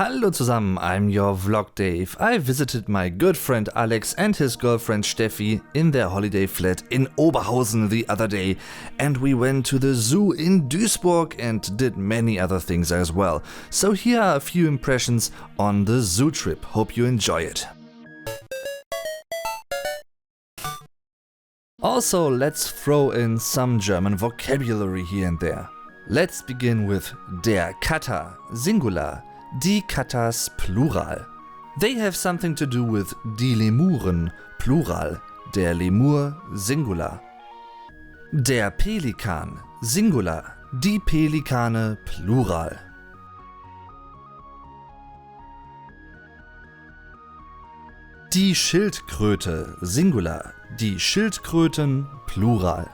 Hallo zusammen, I'm your Vlog Dave. I visited my good friend Alex and his girlfriend Steffi in their holiday flat in Oberhausen the other day, and we went to the zoo in Duisburg and did many other things as well. So here are a few impressions on the zoo trip. Hope you enjoy it. Also, let's throw in some German vocabulary here and there. Let's begin with der Kater, Singular, die Katas, Plural. They have something to do with die Lemuren, Plural, der Lemur, Singular. Der Pelikan, Singular, die Pelikane, Plural. Die Schildkröte, Singular, die Schildkröten, Plural.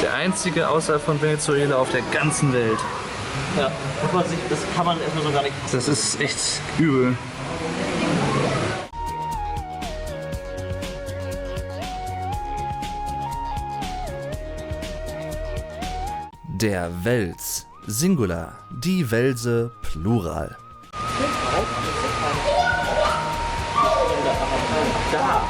Der einzige außerhalb von Venezuela auf der ganzen Welt. Ja, das kann man erstmal so gar nicht. Das ist echt übel. Der Wels, Singular, die Welse, Plural. Da.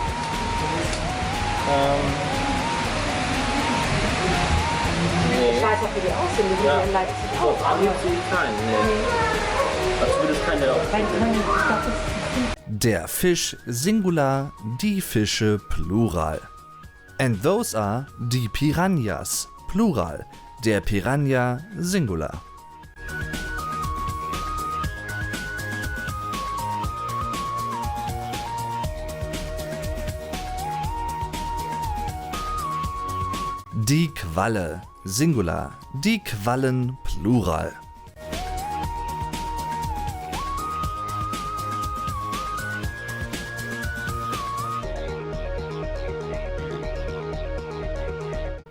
Ich weiß auch, wie die aussehen, die sind in Leipzig auch. Anhieb sehe ich keinen, nee. Also zumindest keinen, der auch. Der Fisch, Singular, die Fische, Plural. And those are die Piranhas, Plural, der Piranha, Singular. Die Qualle, Singular, die Quallen, Plural.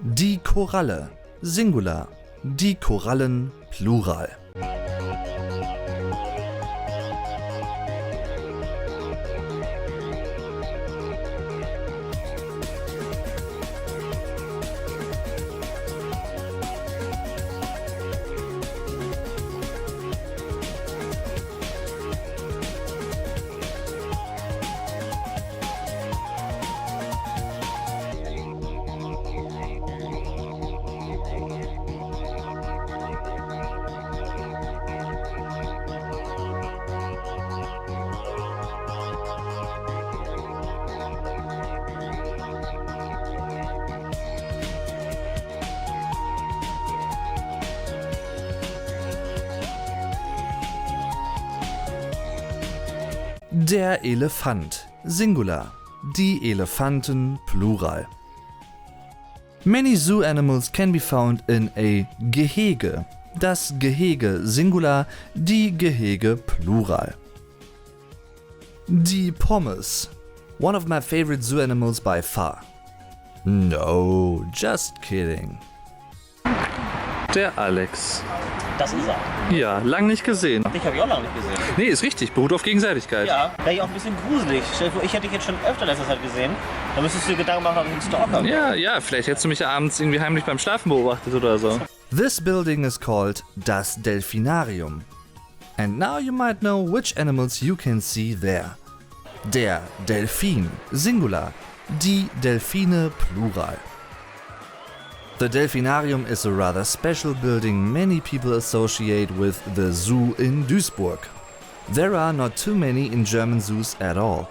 Die Koralle, Singular, die Korallen, Plural. Der Elefant, Singular, die Elefanten, Plural. Many zoo animals can be found in a Gehege. Das Gehege, Singular, die Gehege, Plural. Die Pommes, one of my favorite zoo animals by far. No, just kidding. Der Alex. Das ist er. Ja, lang nicht gesehen. Dich habe ich auch lange nicht gesehen. Nee, ist richtig, beruht auf Gegenseitigkeit. Ja, wäre ich auch ein bisschen gruselig. Stell dir vor, ich hätte dich jetzt schon öfter letzter Zeit gesehen. Da müsstest du dir Gedanken machen, ob ich einen Stalker bin. Ja, vielleicht hättest du mich ja abends irgendwie heimlich beim Schlafen beobachtet oder so. This building is called das Delfinarium. And now you might know which animals you can see there. Der Delfin, Singular, die Delfine, Plural. The Delfinarium is a rather special building many people associate with the zoo in Duisburg. There are not too many in German zoos at all.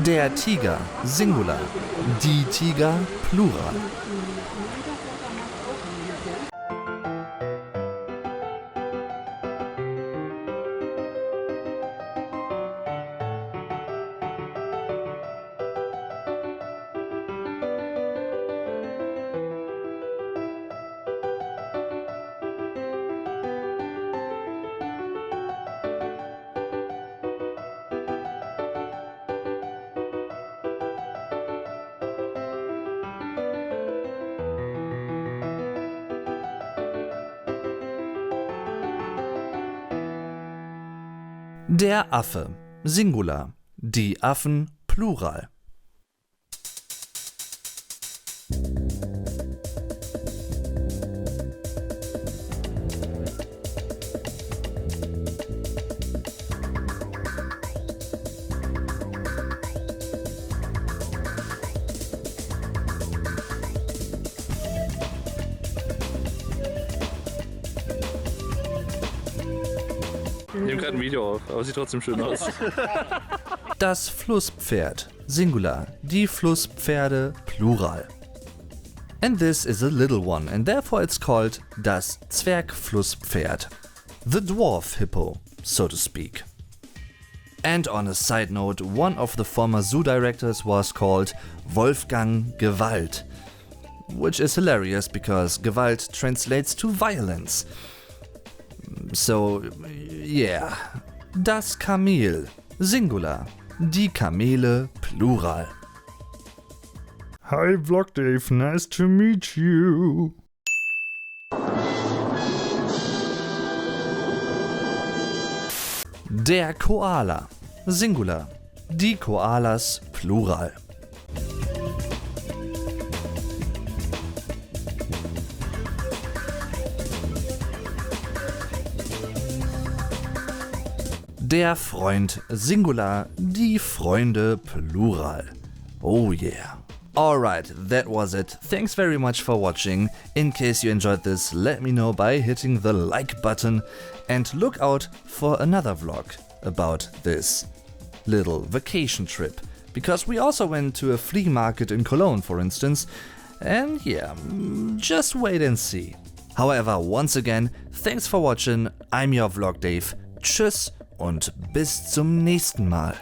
Der Tiger, Singular. Die Tiger, Plural. Der Affe, Singular. Die Affen, Plural. Ich nehme gerade ein Video auf, aber sieht trotzdem schön aus. Das Flusspferd, Singular. Die Flusspferde, Plural. And this is a little one, and therefore it's called das Zwergflusspferd. The dwarf hippo, so to speak. And on a side note, one of the former zoo directors was called Wolfgang Gewalt, which is hilarious because Gewalt translates to violence. So, yeah. Das Kamel, Singular. Die Kamele, Plural. Hi Vlog Dave, nice to meet you. Der Koala, Singular. Die Koalas, Plural. Der Freund, Singular. Die Freunde, Plural. Oh yeah. Alright, that was it. Thanks very much for watching. In case you enjoyed this, let me know by hitting the like button and look out for another vlog about this little vacation trip. Because we also went to a flea market in Cologne, for instance, and yeah, just wait and see. However, once again, thanks for watching. I'm your Vlog Dave. Tschüss und bis zum nächsten Mal.